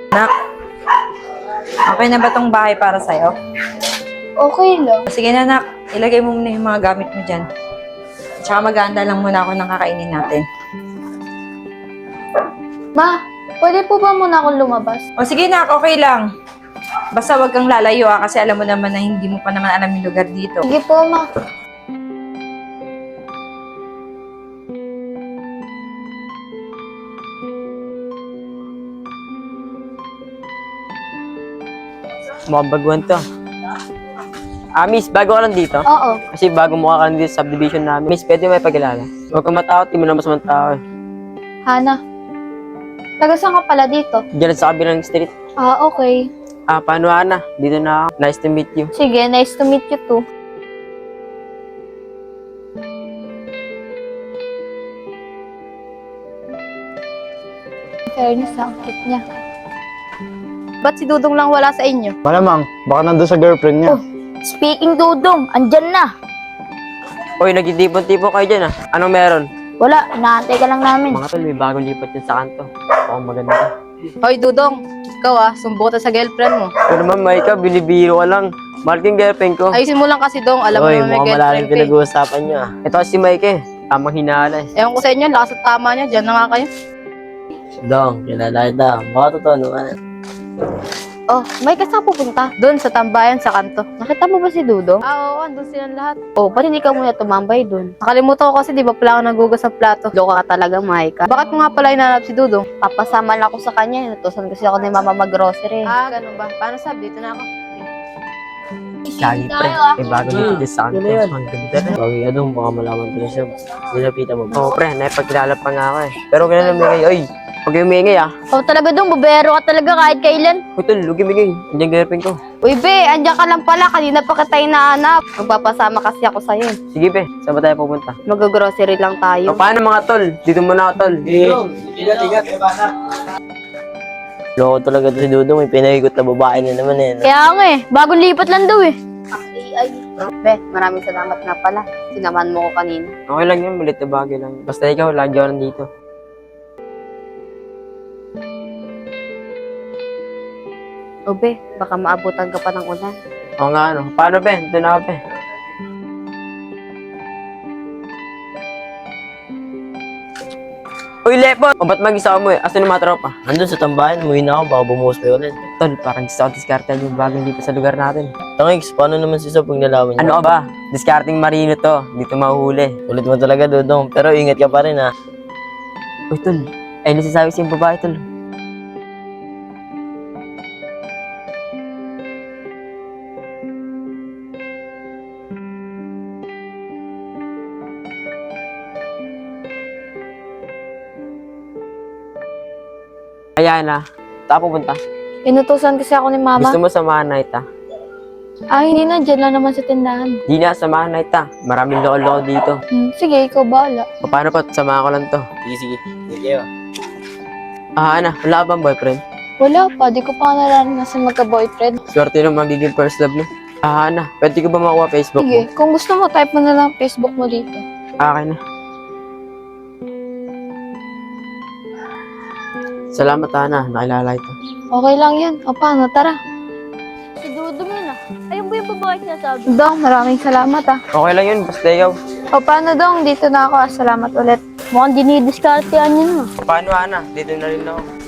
Anak, okay na ba tong bahay para sa'yo? Okay lang. Sige na, anak. Ilagay mo muna yung mga gamit mo dyan. Tsaka mag-aanda lang muna ako ng kakainin natin. Ma, pwede po ba muna akong lumabas? O sige, nak. Okay lang. Basta wag kang lalayo kasi alam mo naman na hindi mo pa naman alam yung lugar dito. Sige po, ma. Mukhang baguhan to. Miss, bago ka lang dito? Oo. Kasi bago mukha ka lang dito sa subdivision namin. Miss, pwede may pagkilala? Huwag kang matakot, di mo na masamang tao eh. Hana. Taga saan ka pala dito? Diyan sa kabilang street. Okay. Paano Ana? Dito na ako. Nice to meet you. Sige, nice to meet you too. Fairness, ang cute niya. Ba't si Dudong lang wala sa inyo? Malamang, baka nandun sa girlfriend niya. Oh. Speaking Dudong, andyan na. Uy, nagtitipon-tipon kayo dyan Anong meron? Wala, inaantay ka lang namin. Mga tol, may bagong lipat yan sa kanto. Mukhang maganda. Hoy, Dudong, ikaw sumbong ka sa girlfriend mo. Pero naman, Maika, binibiro ka lang. Mahal ko yung girlfriend ko. Ayusin mo lang kasi, Dong. Alam mo Uy, naman may mukhang malalim girlfriend ka eh. pinag-uusapan niyo Ito si Mike Tamang hinala Ewan ko sa inyo, lakas at tama niya. Diyan na nga kayo. Dong, kilala kita. Baka totoo naman. Oh, may kasama pupunta. Doon sa tambayan sa kanto. Nakita mo ba si Dudong? Oo, andun silang lahat. Oh, pati hindi ka muna tumambay dun. Nakalimutan ko kasi di ba pala ako nagugas ng plato. Loka ka talaga, Maika. Bakit mo nga pala hinanap si Dudong? Papasama lang ako sa kanya. Natusan kasi ako ni Mama mag-grocery. Ganun ba? Paano sabi? Dito na ako. Lagi pre, may bagong lipat yan sa kanto. Ang ganda rin. Bagay ka doon, baka malaman ko na siya. Nilapitan mo. Oo pre, naipagkilala pa nga ako Pero kilala mo kayo, oy, huwag kayong umingay Oh, talaga Dong, bubero ka talaga kahit kailan. Uy tol, huwag kayong umingay. Andiyan girlfriend ko. Uy, be, andyan ka lang pala. Kanina pa kita hinahanap. Magpapasama kasi ako sa'yo. Sige be, saan ba tayo pupunta? Mag-grocery lang O tayo. paano mga tol? Dito muna ako tol. Loko talaga to si Dudong, may pinahigot na babae na naman Kaya nga bagong lipat lang daw Be, maraming salamat nga pala. Sinaman mo ko kanina. Okay lang yun, malit na bagay lang. Basta ikaw, lagi ako nandito. O be, baka maabutan ka pa ng ulan. Oo nga paano be? Ito na ako be. Uy, Lepon! O ba't mag-isa mo Asan yung mga tropa? Andun sa tambahan, umuwi na ako, baka bumuhos pa yun ulit. Tol, parang gusto ko diskartan yung bagong dito sa lugar natin. Tangix, paano naman si Sob pag nalaman niya? Ano ka ba? Discarding marino to. Dito mahuhuli. Ulit mo talaga, Dudong. Pero ingat ka pa rin, ha? Uy, tol. Ay, nasasabi sa yung babae, tol. Ayan na. Saan pupunta? Inutusan kasi ako ni Mama. Gusto mo samahan na ita? Hindi na, dyan lang naman sa tindahan. Di na, samahan na ita. Maraming loko-loko dito. Sige, ikaw bahala. O paano pa? Samahan ko lang to. Sige. Sige, Ana, wala ka bang boyfriend? Wala pa, di ko pa naranasan magka-boyfriend. Swerte nung magiging first love mo. Ana, pwede ko ba makuha Facebook Sige, mo? kung gusto mo, type mo na lang Facebook mo dito. Akin na. Salamat, Ana. Nakilala ito. Okay lang yan. O paano, tara. Si Dudong yun Ayun ba yung babae sinasabi? Dong, maraming salamat Okay lang yun, basta ikaw. O paano Dong, dito na ako. Salamat ulit. Mukhang dinidiskartean yun Paano, Ana? Dito na rin ako.